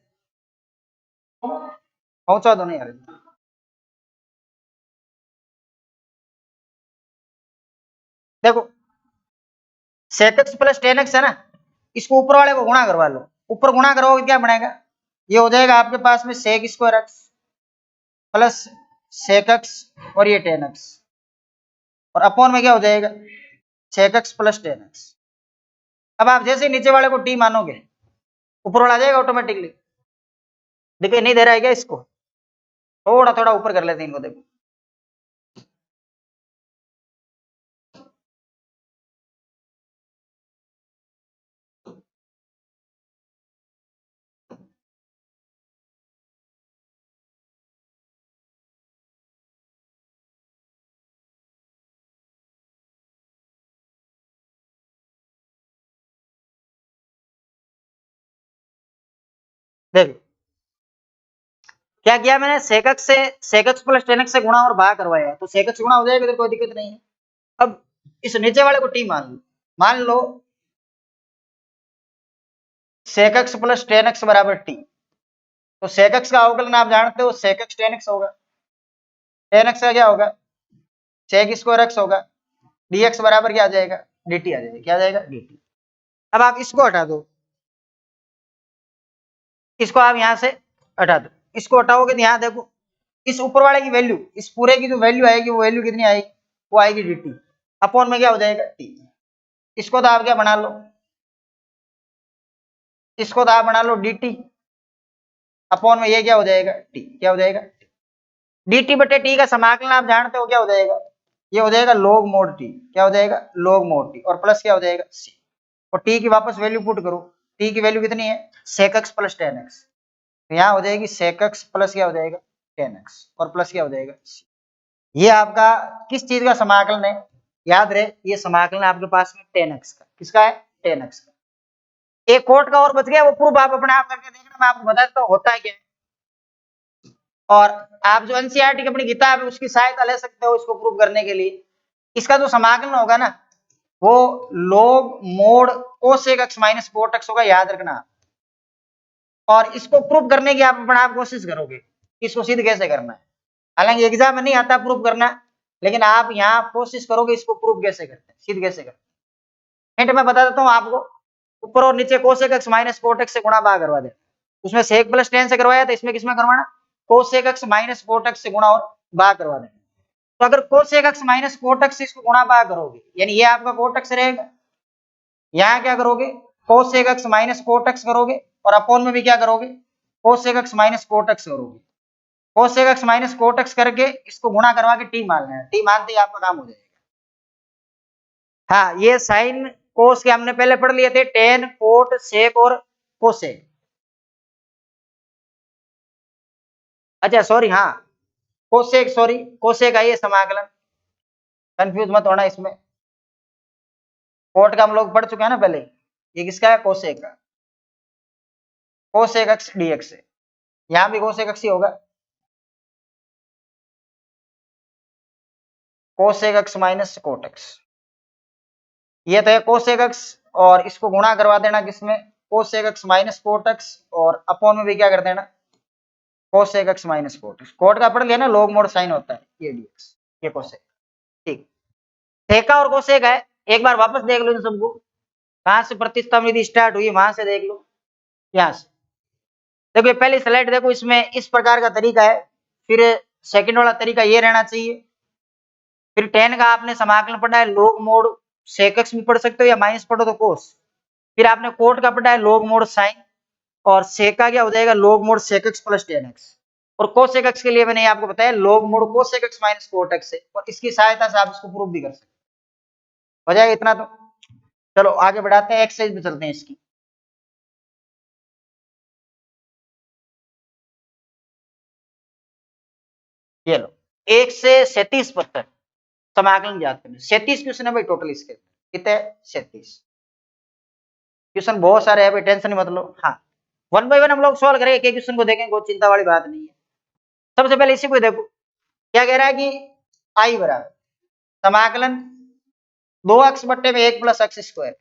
पहुंचा दो नहीं यार। देखो sec x plus tan x है ना, इसको ऊपर वाले को गुणा करवा लो, ऊपर गुणा करोगे क्या बनेगा, ये हो जाएगा आपके पास में sec square x plus sec x और ये टेन एक्स, और अपॉन में क्या हो जाएगा, sec x plus tan x. अब आप जैसे नीचे वाले को टी मानोगे, ऊपर वाला आ जाएगा ऑटोमेटिकली। देखिए नहीं दे रहा है क्या, इसको थोड़ा थोड़ा ऊपर कर लेते हैं इनको, देखो देखो क्या किया मैंने, सेक एक्स से sec x plus tan x से गुणा और भाग करवाया, तो सेक एक्स गुणा हो जाएगा, इधर कोई दिक्कत नहीं है। अब इस नीचे वाले को टी मान लो sec x plus tan x बराबर टी, तो सेक एक्स का अवकलन आप जानते हो, सेक एक्स टेन एक्स होगा, टेन एक्स का क्या होगा, सेक स्क्वायर एक्स होगा, डीएक्स बराबर क्या आ जाएगा, dt आ जाएगा, क्या आ जाएगा, dt। अब आप इसको हटा दो, इसको आप यहां से हटा दो, इसको हटाओगे तो यहाँ देखो, इस ऊपर वाले की वैल्यू, इस पूरे की जो वैल्यू आएगी, वो वैल्यू कितनी आएगी, वो आएगी dt, अपॉन में क्या हो जाएगा, t। इसको तो आप क्या बना लो, इसको तो आप बना लो dt, अपॉन में ये क्या हो जाएगा, t, क्या हो जाएगा, dt बटे t का समाकलन आप जानते हो, क्या हो जाएगा, ये हो जाएगा log mod t, क्या हो जाएगा, log mod t, और प्लस क्या हो जाएगा c, और t की वापस वैल्यू पुट करो, t की वैल्यू कितनी है, sec x plus tan x, यहाँ हो जाएगी sec x प्लस क्या हो जाएगा, टेन एक्स, और प्लस क्या हो जाएगा c। ये आपका किस चीज का समाकलन है, याद रहे ये समाकलन आपके पास में टेन एक्स का, किसका है, टेन एक्स का। एक कोट का और बच गया, वो प्रूफ आप अपने आप करके देखना, मैं आपको बताता हूँ होता है क्या। और आप जो एनसीईआरटी की अपनी किताब है उसकी सहायता ले सकते हो इसको प्रूव करने के लिए। इसका जो समाकलन होगा ना, वो log mod cosec x minus cot x होगा, याद रखना। और इसको प्रूव करने की आप अपना आप कोशिश करोगे, इसको सिद्ध कैसे करना है। हालांकि एग्जाम में नहीं आता प्रूव करना, लेकिन आप यहाँ कोशिश करोगे इसको प्रूव कैसे करते हैं, सिद्ध कैसे करते हैं। हिंट मैं बता देता हूँ आपको, ऊपर और नीचे cosec x minus cot x से गुणा भाग करवा दे, उसमें सेक प्लस टेन से करवाया था, इसमें किसमें करवाना, cosec x minus cot x से गुणा और भाग करवा देना। तो अगर cosec x minus cot x से इसको गुणा भाग करोगे, यानी ये आपका कोट एक्स रहेगा, यहाँ क्या करोगे, cosec x minus cot x करोगे, और अपोन में भी क्या करोगे, cosec x minus cot x करोगे। Cosec x minus cot x करके इसको गुणा करवा के टी मान लेना, टी मानते ही आपका काम हो जाएगा। हाँ, ये साइन कोस के हमने पहले पढ़ लिए थे, टेन, कोट, सेक और कोसेक। अच्छा सॉरी, हाँ कोसेक, सॉरी कोसेक का ये समाकलन, कंफ्यूज मत होना इसमें। कोट का हम लोग पढ़ चुके हैं ना पहले, ये किसका है, कोसेक का, कोसेक एक्स डीएक्स है, यहां भी कोसेक एक्स ही होगा, cosec x minus cot x, ये तो है कोसेक एक्स, और इसको गुणा करवा देना किसमें, cosec x minus cot x, और अपॉन में भी क्या कर देना, cosec x minus cot x. Cot का पढ़ लिया ना, लॉग मोड साइन होता है, ये डीएक्स, ये कोसेक। ठीक, सेका और कोसेक है, एक बार वापस देख लो इन सबको, कहां से प्रतिस्थापन विधि स्टार्ट हुई वहां से देख लो, यहां से देखो। पहली स्लाइड देखो, इसमें इस प्रकार का तरीका है, फिर सेकंड वाला तरीका ये रहना चाहिए, फिर टेन का आपने समाकलन पढ़ा है, लोग मोड सेक एक्स भी पढ़ सकते हो, या माइनस पढ़ो तो कोस, फिर आपने कोट का पढ़ा है लोग मोड साइन, और सेक का क्या हो जाएगा, log mod sec x plus tan x, और कोसेक एक्स के लिए मैंने आपको बताया log mod cosec x minus cot x है, और इसकी सहायता से आप इसको प्रूव भी कर सकते हो जाएगा इतना तो। चलो आगे बढ़ाते हैं, एक्सरसाइज में चलते हैं इसकी। ये लो, 1 से 37 तक समाकलन ज्ञात करना। 37 क्वेश्चन है भाई टोटल इसके, कितने 37 क्वेश्चन, बहुत सारे है भाई, टेंशन मत लो। हाँ, वन बाय वन हम लोग सॉल्व करेंगे, एक क्वेश्चन को देखेंगे, कोई चिंता वाली बात नहीं है। सबसे पहले इसी को देखो, क्या कह रहा है कि आई बराबर समाकलन 2x बट्टे में 1 प्लस एक्स स्क्वायर।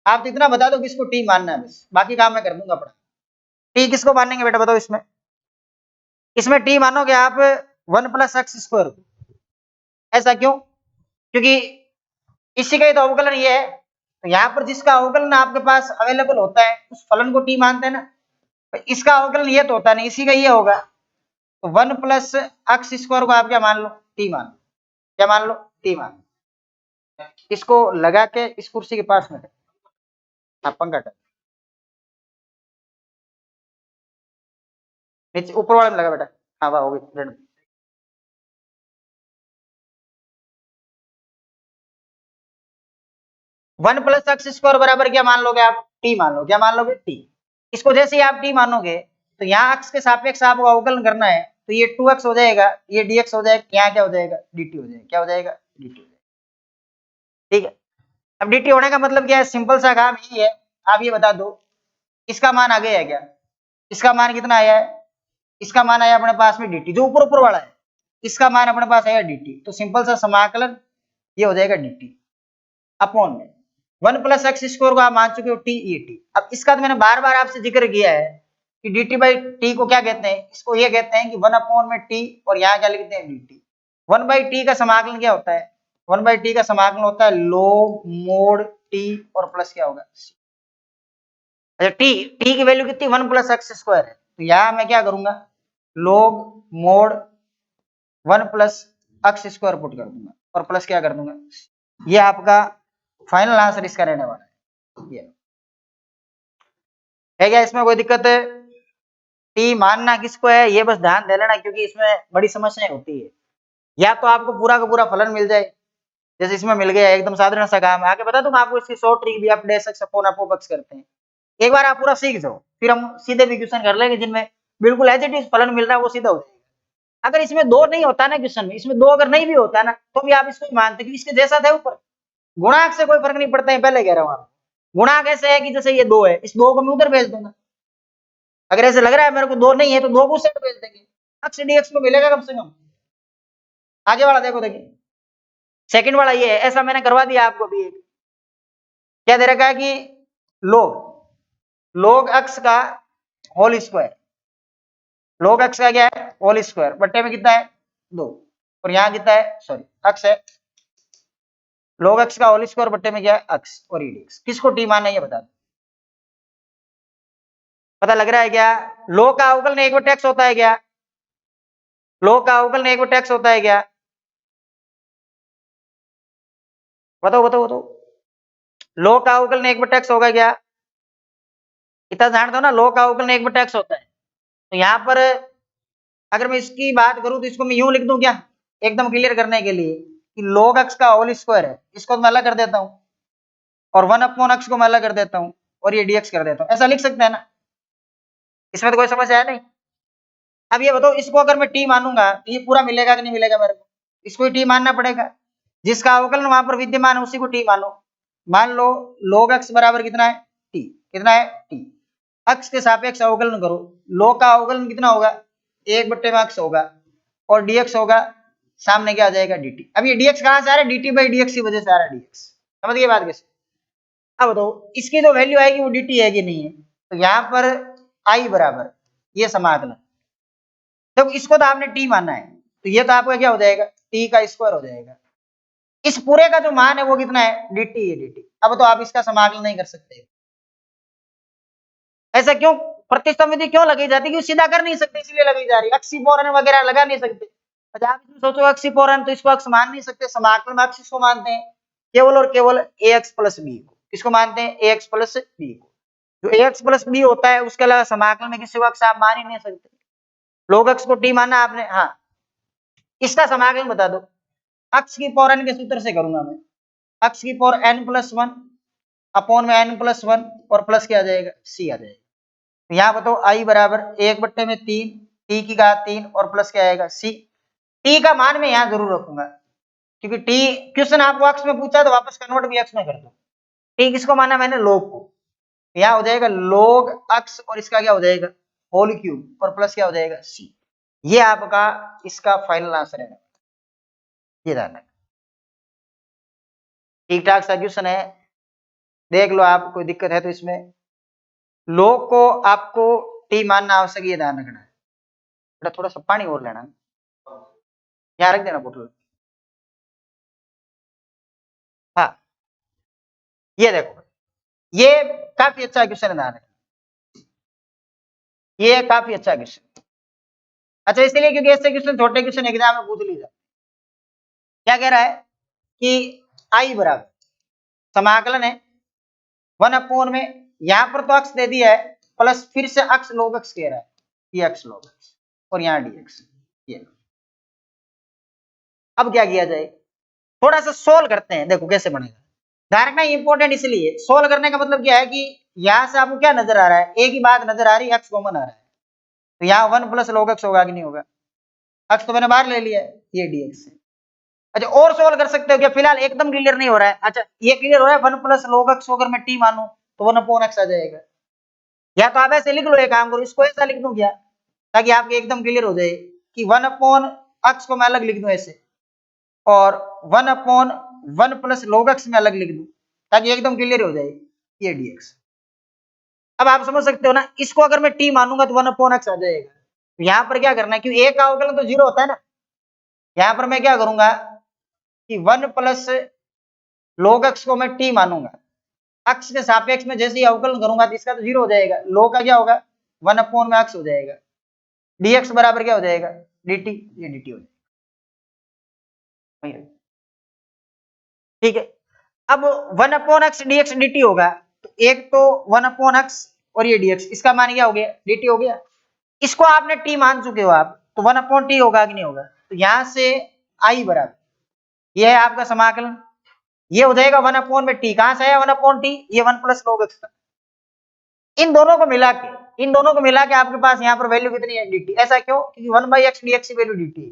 आप तो इतना बता दो कि इसको टी मानना है, बस बाकी काम मैं कर दूंगा अपना। टी किसको मानेंगे बेटा बताओ, इसमें इसमें टी मानोगे आप 1 प्लस एक्स स्क्वायर। ऐसा क्यों, क्योंकि इसी का ही तो अवकलन ये है, तो यहाँ पर जिसका अवकलन आपके पास अवेलेबल होता है उस फलन को टी मानते हैं ना, इसका अवकलन ये तो होता नहीं, इसी का ये होगा, तो 1 प्लस एक्स स्क्वायर को आप क्या मान लो, टी मान लो, क्या मान लो, टी मान लो। इसको लगा के इस कुर्सी के पास में पंखा कर नीचे ऊपर वाले में लगा बेटा, हाँ वाह हो गई। 1 प्लस एक्स स्क्वायर बराबर क्या मान लोगे आप, टी मान लो, क्या मान लोगे, टी। इसको जैसे ही आप टी मानोगे, तो यहाँ एक्स के सापेक्ष आपको अवकलन करना है, तो ये 2x हो जाएगा, ये dx हो जाएगा, यहाँ क्या हो जाएगा, dt हो जाएगा, क्या हो जाएगा, dt हो जाएगा। ठीक है, अब dt होने का मतलब क्या है, सिंपल सा काम यही है, आप ये बता दो इसका मान आ गया है क्या, इसका मान कितना आया है, इसका मान आया अपने पास में dt, जो ऊपर ऊपर वाला है इसका मान अपने पास आया dt, तो सिंपल सा समाकलन ये हो जाएगा dt अपॉन में 1 प्लस एक्स स्क्वायर को आप मान चुके हो टी, ये टी। अब इसका तो मैंने बार बार आपसे जिक्र किया है कि डी टी बाई टी को क्या कहते हैं, इसको ये कहते हैं कि 1 अपॉन में टी, और यहाँ क्या लिखते हैं डी टी। 1 बाई टी का समाकलन क्या होता है, 1 बाई टी का समाकलन होता है लोग मोड टी और प्लस क्या होगा, अच्छा टी, टी की वैल्यू कितनी 1 प्लस एक्स स्क्वायर है, तो यहाँ मैं क्या करूंगा लोग mode 1 plus x square put कर दूंगा, और प्लस क्या कर दूंगा, ये आपका फाइनल आंसर इसका रहने वाला है। ये है क्या, इसमें कोई दिक्कत है, टी मानना किसको है ये बस ध्यान दे लेना, क्योंकि इसमें बड़ी समस्याएं होती है, या तो आपको पूरा का पूरा फलन मिल जाए, जैसे इसमें मिल गया एकदम साधारण सा काम है, आगे बता दूंगा आपको इसकी शॉर्ट ट्रिक भी, आप dash x upon F of x करते हैं, एक बार आप पूरा सीख जाओ, फिर हम सीधे भी क्वेश्चन कर लेंगे जिनमें बिल्कुल एज इट इज फलन मिल रहा है, वो सीधा हो जाएगा। अगर इसमें दो नहीं होता ना क्वेश्चन में, इसमें दो अगर नहीं भी होता ना, तो भी आप इसको मानते कि इसके जैसा था ऊपर, गुणांक से कोई फर्क नहीं पड़ता है, पहले कह रहा हूं आप, गुणांक ऐसे है कि जैसे ये दो है, इस दो को मैं उधर भेज दूंगा, अगर ऐसे लग रहा है मेरे को दो नहीं है तो दो को सेट भेज देंगे, एक्स डीएक्स को मिलेगा कम से कम। आगे वाला देखो, देखिए सेकंड वाला ये है, ऐसा मैंने करवा दिया आपको भी, क्या दे रखा है कि लोग एक्स का होल स्क्वायर, लोग एक्स का क्या है होल स्क्वायर बट्टे में कितना है 2, और यहाँ कितना है सॉरी एक्स है, लोग एक्स का होल स्क्वायर बट्टे में क्या है एक्स, और ई डीएक्स, किसको टी मानना है ये बता दो, पता लग रहा है क्या? log का अवकलन 1/x होता है क्या? log का अवकलन 1/x होता है क्या? बताओ बताओ बताओ। log का अवकलन 1/x होगा क्या? इतना जान दो ना, log का अवकलन 1/x होता है। तो यहाँ पर अगर मैं इसकी बात करूं तो इसको मैं यूं लिख दूं क्या, एकदम क्लियर करने के लिए, कि log x का होल स्क्वायर है, इसको मैं अलग कर देता हूं, और 1/x को मैं अलग कर देता हूं, और ये dx कर देता हूं। ऐसा लिख सकते हैं ना? इसमें तो कोई समस्या है नहीं। अब ये बताओ, इसको अगर मैं t मानूंगा तो ये पूरा मिलेगा कि नहीं मिलेगा मेरे को? इसको ही t मानना पड़ेगा। जिसका अवकलन वहां पर विद्यमान है उसी को t मानो। मान लो log x बराबर कितना है? t। कितना है? t। x के सापेक्ष अवकलन करो, log का अवकलन कितना होगा? 1/x होगा, और dx होगा, सामने क्या आ जाएगा? dt। अब ये dx कहां से आ रहा है? dt/dx की वजह से आ रहा है dx। समझ गए बात कैसे? अब बताओ इसकी जो वैल्यू आएगी वो dt है कि नहीं है? तो यहाँ पर i बराबर ये समाकलन, तो इसको तो आपने t मानना है, तो ये तो आपका क्या हो जाएगा? t का स्क्वायर हो जाएगा। इस पूरे का जो मान है वो कितना है? dt है, dt। अब तो आप इसका समाकलन नहीं कर सकते। ऐसा क्यों? प्रतिस्थापन विधि क्यों लगाई जाती है? क्योंकि सीधा कर नहीं सकते इसलिए लगाई जा रही है। अक्सीपोरन वगैरह लगा नहीं सकते। अच्छा आप इसमें सोचो अक्सीपोरन, तो इसको अक्स मान नहीं सकते, समाकलन में अक्स इसको मानते हैं केवल और केवल ax प्लस b को। किसको मानते हैं? ax प्लस b को। जो ax प्लस b होता है उसके अलावा समाकलन में किसी को अक्स आप मान ही नहीं सकते। log x को t माना आपने, हाँ, इसका समाकलन बता दो। अक्स की पावर n के सूत्र से करूंगा मैं। अक्स की पावर n+1 अपॉन में n+1 और प्लस क्या आ जाएगा? c आ जाएगा। यहाँ बताओ i बराबर 1/3, t की घात 3 और प्लस क्या आएगा? c। t का मान मैं यहाँ जरूर रखूंगा, क्योंकि t क्वेश्चन आपको अक्स में पूछा तो वापस कन्वर्ट भी अक्स में कर दो। t किसको माना मैंने? log को। यहाँ हो जाएगा log अक्स और इसका क्या हो जाएगा? होल क्यूब और प्लस क्या हो जाएगा? c। ये आपका इसका फाइनल आंसर है। ये ध्यान रखना, ठीक ठाक सा क्वेश्चन है, देख लो। आप कोई दिक्कत है तो इसमें log को आपको t मानना आवश्यक, ये ध्यान रखना है। बेटा थोड़ा सा पानी और लेना, यहाँ रख देना बोतल। हाँ, ये देखो, ये काफी अच्छा क्वेश्चन है, ये काफी अच्छा क्वेश्चन। अच्छा इसलिए क्योंकि ऐसे क्वेश्चन छोटे क्वेश्चन एग्जाम में पूछ ली जाते। क्या कह रहा है कि i बराबर समाकलन है 1/, में यहां पर तो अक्स दे दिया है, प्लस फिर से अक्स log x कह रहा है, ये अक्स log x और यहाँ dx। ये अब क्या किया जाए? थोड़ा सा सोल्व करते हैं, देखो कैसे बनेगा। ध्यान रखना इंपॉर्टेंट, इसलिए सोल्व करने का मतलब क्या है कि यहां से आपको क्या नजर आ रहा है? एक ही बात नजर आ रही है, एक्स कॉमन आ रहा है, तो यहाँ 1 + log x होगा कि नहीं होगा? एक्स तो मैंने बाहर ले लिया है, ये dx है। अच्छा और सोल्व कर सकते हो क्या? फिलहाल एकदम क्लियर नहीं हो रहा है। अच्छा ये क्लियर हो रहा है, 1 + log x अगर मैं t मानू तो 1/x आ जाएगा। या तो आप ऐसे लिख लो, एक काम करो, इसको ऐसा लिख दूं क्या, ताकि आपके एकदम क्लियर हो जाए कि 1/x को मैं अलग लिख दूं ऐसे, और 1/1 + log x में अलग लिख दूं, ताकि एकदम क्लियर हो जाए ये dx। अब आप समझ सकते हो ना, इसको अगर मैं t मानूंगा तो 1/x आ जाएगा। तो यहाँ पर क्या करना है, क्योंकि एक का अवकलन तो 0 होता है ना, यहाँ पर मैं क्या करूंगा कि 1 + log x को मैं t मानूंगा, अक्ष के सापेक्ष में जैसे ही अवकलन करूंगा तो इसका तो 0 हो जाएगा, log का क्या होगा? 1/x हो जाएगा, dx बराबर क्या हो जाएगा? dt। ये dt हो जाएगा, ठीक है। अब 1/x dx dt होगा, तो एक तो 1/x और ये dx, इसका मान क्या हो गया? dt हो गया। इसको आपने t मान चुके हो आप, तो 1/t होगा कि नहीं होगा? तो यहां से i बराबर ये है आपका समाकलन, ये हो जाएगा 1/t। कहां से है 1/t? ये 1 + log x था। इन दोनों को मिला के आपके पास यहाँ पर वैल्यू कितनी है? dt। ऐसा क्यों? क्योंकि 1/x dx की वैल्यू dt है।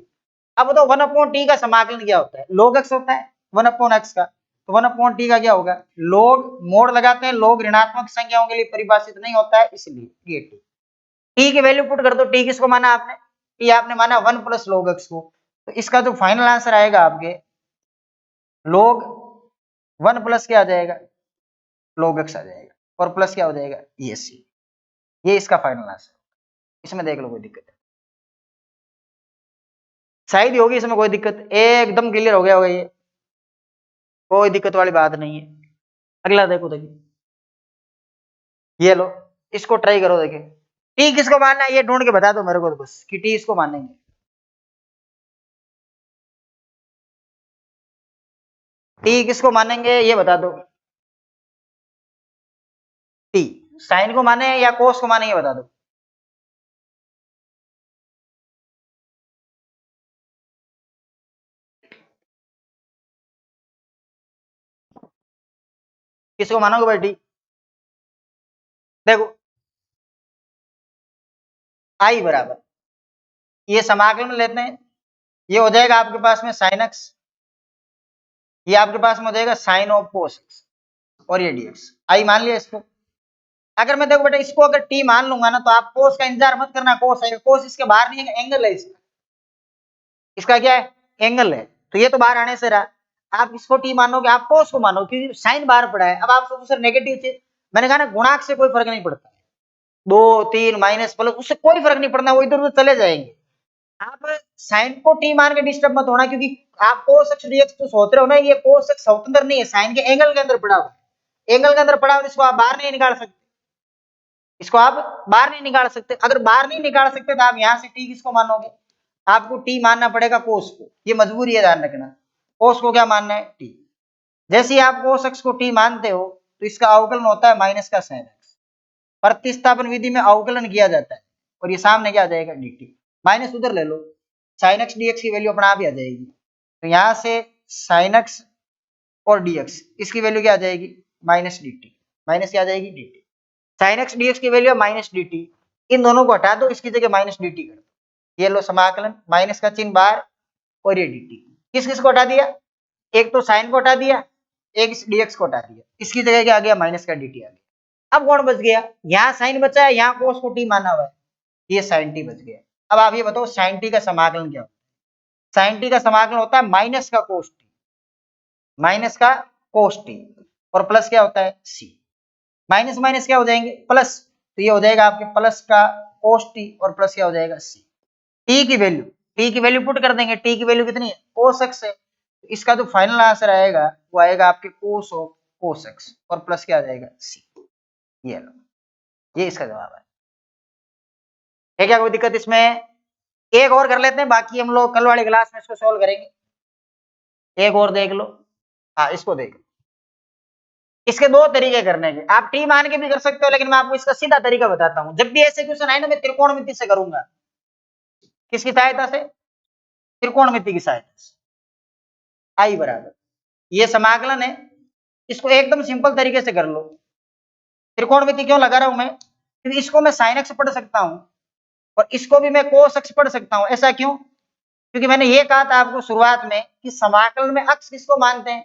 अब तो 1/t का समाकलन क्या होता है? log x होता है 1/x का, तो 1/t का क्या होगा? log, मोड़ लगाते हैं, log ऋणात्मक संख्याओं के लिए परिभाषित नहीं होता है, इसलिए ये t की वैल्यू पुट कर दो। t किसको माना आपने? t आपने माना 1 + log x को, तो इसका जो फाइनल आंसर आएगा आपके log 1 प्लस क्या आ जाएगा? log x आ जाएगा, और प्लस क्या हो जाएगा? ये c। ये इसका फाइनल आंसर। इसमें देख लो कोई दिक्कत है? शायद ही होगी, इसमें कोई दिक्कत? एकदम क्लियर हो गया होगा ये, कोई दिक्कत वाली बात नहीं है। अगला देखो, देखिए ये लो, इसको ट्राई करो, देखिए टी किसको मानना है ये ढूंढ के बता दो मेरे को, तो बस कि टी इसको मानेंगे। टी किसको मानेंगे ये बता दो। टी साइन को माने या कोस को माने ये बता दो। किसको मानोगे भाई टी? देखो आई बराबर, ये समाकलन में लेते हैं, ये हो जाएगा आपके पास में साइन एक्स, ये आपके पास में हो जाएगा साइन ऑफ कोस एक्स, और ये डीएक्स आई मान लिया इसको। अगर मैं देखो बेटा इसको अगर टी मान लूंगा ना तो आप कोस का इंतजार मत करना, कोस है, कोस इसके बाहर नहीं है, एंगल है इसका, इसका क्या है एंगल है, तो ये तो बाहर आने से रहा। आप इसको टी मानोगे, आप कोस को मानो क्योंकि साइन बाहर पड़ा है। अब आप सोचो सर नेगेटिव चीज, मैंने कहा ना गुणांक से कोई फर्क नहीं पड़ता, 2 3 माइनस प्लस उससे कोई फर्क नहीं पड़ना, वो इधर उधर चले जाएंगे। आप साइन को टी मान के डिस्टर्ब मत होना, क्योंकि आप कोस एक्स डीएक्स तो सोच रहे हो ना, ये कोस एक्स स्वतंत्र नहीं है, साइन के एंगल के अंदर पड़ा हुआ है, एंगल के अंदर पड़ा हुआ, इसको आप बाहर नहीं निकाल सकते, इसको आप बाहर नहीं निकाल सकते। अगर बाहर नहीं निकाल सकते तो आप यहां से टी किसको मानोगे, आपको टी मानना पड़ेगा कोस को, ये मजबूरी है ध्यान रखना, कोस को क्या मानना है टी। जैसे ही आप कोस एक्स को टी मानते हो तो इसका अवकलन होता है माइनस का साइन एक्स, प्रतिस्थापन विधि में अवकलन किया जाता है, और ये सामने क्या आ जाएगा dt, माइनस उधर ले लो, साइन एक्स डीएक्स की वैल्यू अपना आप ही आ जाएगी, तो यहां से साइन एक्स और dx इसकी वैल्यू क्या आ जाएगी माइनस dt, माइनस क्या आ जाएगी dt, साइन एक्स डीएक्स की वैल्यू माइनस dt, इन दोनों को हटा दो, इसकी जगह माइनस dt कर दो, ये लो समाकलन, माइनस का चिन्ह बाहर और ये dt, किस किस को हटा दिया, एक तो साइन को हटा दिया, एक dx को हटा दिया, इसकी जगह क्या आ गया माइनस का dt आ गया। अब कौन बच गया, यहाँ साइन बचा है, यहाँ कोस को टी माना हुआ है, ये साइन टी बच गया। अब आप ये बताओ साइन टी का समाकलन क्या होता है, साइन टी का समाकलन होता है माइनस का कोस टी, माइनस का कोस टी, और प्लस क्या होता है सी, माइनस माइनस क्या हो जाएंगे प्लस, तो ये हो जाएगा आपके प्लस का कोस टी और प्लस क्या हो जाएगा सी। टी की वैल्यू, टी की वैल्यू पुट कर देंगे, टी की वैल्यू कितनी है कोस एक्स है, इसका जो फाइनल आंसर आएगा वो आएगा आपके कोस ऑफ कोस एक्स और प्लस क्या आ जाएगा सी, ये लो, ये इसका जवाब है। है क्या कोई दिक्कत इसमें, एक और कर लेते हैं, बाकी हम लोग कल वाली क्लास में इसको सॉल्व करेंगे, एक और देख लो, हाँ इसको देख लो। इसके दो तरीके करने के, आप टी मान के भी कर सकते हो, लेकिन मैं आपको इसका सीधा तरीका बताता हूँ। जब भी ऐसे क्वेश्चन आए ना मैं त्रिकोणमिति से करूंगा, किसकी सहायता से, त्रिकोणमिति की सहायता से। आई बराबर, ये समाकलन है, इसको एकदम सिंपल तरीके से कर लो। त्रिकोणमिति क्यों लगा रहा हूं मैं, क्योंकि इसको मैं साइन एक्स पढ़ सकता हूं और इसको भी मैं कोस एक्स पढ़ सकता हूं। ऐसा क्यों, क्योंकि मैंने ये कहा था आपको शुरुआत में कि समाकलन में अक्ष किसको मानते हैं,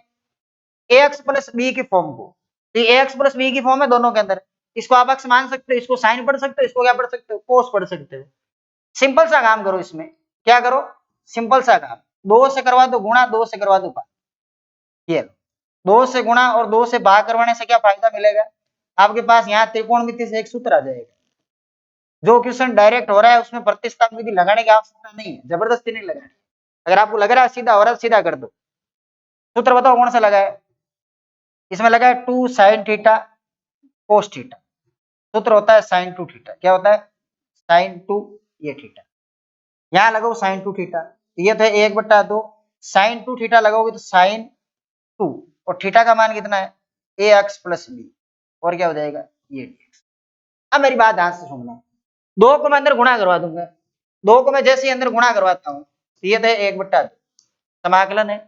ए एक्स प्लस बी की फॉर्म को, तो ए एक्स प्लस बी की फॉर्म है दोनों के अंदर, इसको आप अक्ष मान सकते हो, इसको साइन पढ़ सकते हो, इसको क्या पढ़ सकते हो कोस पढ़ सकते हो। सिंपल सा काम करो इसमें, क्या करो सिंपल सा काम, दो से करवा दो गुणा, दो से करवा दो भाग, ये लो, दो से गुणा और दो से भाग करवाने से क्या फायदा मिलेगा, आपके पास यहाँ त्रिकोणमिति से एक सूत्र आ जाएगा। जो क्वेश्चन डायरेक्ट हो रहा है उसमें प्रतिस्थापन विधि लगाने की आवश्यकता नहीं है, जबरदस्ती नहीं लगानी, अगर आपको लग रहा है सीधा हो रहा है सीधा कर दो। सूत्र बताओ कौन सा लगा है, इसमें लगा है 2 sin थीटा कोस थीटा, सूत्र होता है sin 2 थीटा, क्या होता है sin 2 ये थीटा, यहाँ लगाओ sin 2 थीटा, ये था 1/2 sin 2 थीटा लगाओगे तो sin 2 और थीटा का मान कितना है ए एक्स प्लस बी, और क्या हो जाएगा ये dx। अब मेरी बात ध्यान से सुनना, दो को मैं अंदर गुणा करवा दूंगा, दो को मैं जैसे ही अंदर गुणा करवाता हूँ तो ये था 1/2 समाकलन है,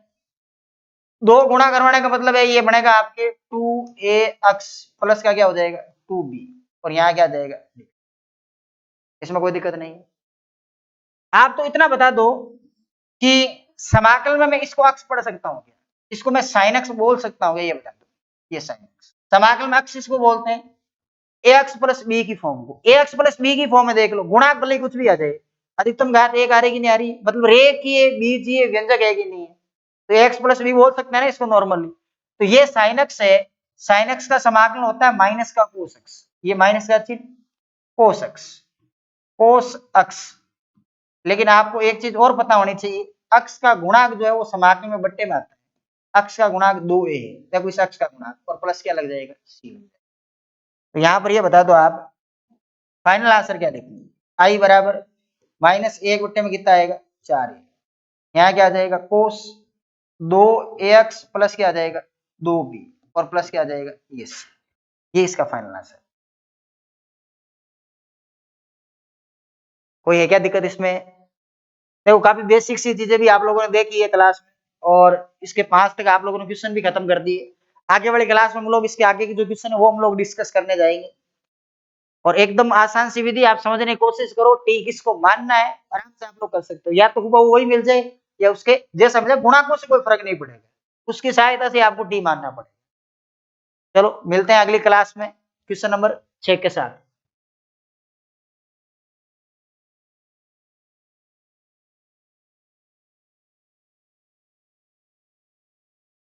दो गुणा करवाने का मतलब है ये बनेगा आपके 2ax प्लस का क्या हो जाएगा 2b, और यहाँ क्या आ जाएगा, इसमें कोई दिक्कत नहीं है। आप तो इतना बता दो कि समाकल में मैं इसको अक्ष पढ़ सकता हूँ क्या, इसको मैं साइन एक्स बोल सकता हूँ, ये बता दो, ये साइन एक्स, समाकल में अक्ष इसको बोलते हैं ax प्लस बी की फॉर्म को, ax प्लस बी की फॉर्म में देख लो, गुणा भले कुछ भी आ जाए, अधिकतम घात एक आ रही कि नहीं आ रही, मतलब रेख की है बीज ये व्यंजक है कि नहीं है, तो x प्लस बी बोल सकते हैं ना इसको नॉर्मली। तो ये साइन एक्स है, साइन एक्स का समाकलन होता है माइनस का कोस एक्स, ये माइनस का चिन्ह कोस एक्स, कोस अक्स। लेकिन आपको एक चीज और पता होनी चाहिए, अक्स का गुणांक जो है वो समाकलन में बट्टे में आता है, अक्स का गुणांक 2a है, देखो इस अक्स का गुणांक और प्लस क्या लग जाएगा c, तो यहाँ पर ये बता दो आप फाइनल आंसर क्या लिखेंगे, आई बराबर -1 में कितना आएगा 4। यहाँ क्या आ जाएगा कोस 2ax प्लस क्या आ जाएगा 2b और प्लस क्या आ जाएगा ये इसका फाइनल आंसर। कोई है क्या दिक्कत इसमें? देखो काफी बेसिक सी चीजें भी आप लोगों ने देखी है क्लास में, और इसके 5 तक आप लोगों ने क्वेश्चन भी खत्म कर दिए। आगे वाली क्लास में हम लोग इसके आगे की जो क्वेश्चन है वो हम लोग डिस्कस करने जाएंगे। और एकदम आसान सी विधि आप समझने की कोशिश करो, टी किसको मानना है आराम से आप लोग कर सकते हो, या तो हुबहू वही मिल जाए या उसके जैसा मिले, गुणांकों से कोई फर्क नहीं पड़ेगा, उसकी सहायता से आपको टी मानना पड़ेगा। चलो मिलते हैं अगली क्लास में क्वेश्चन नंबर 6 के साथ।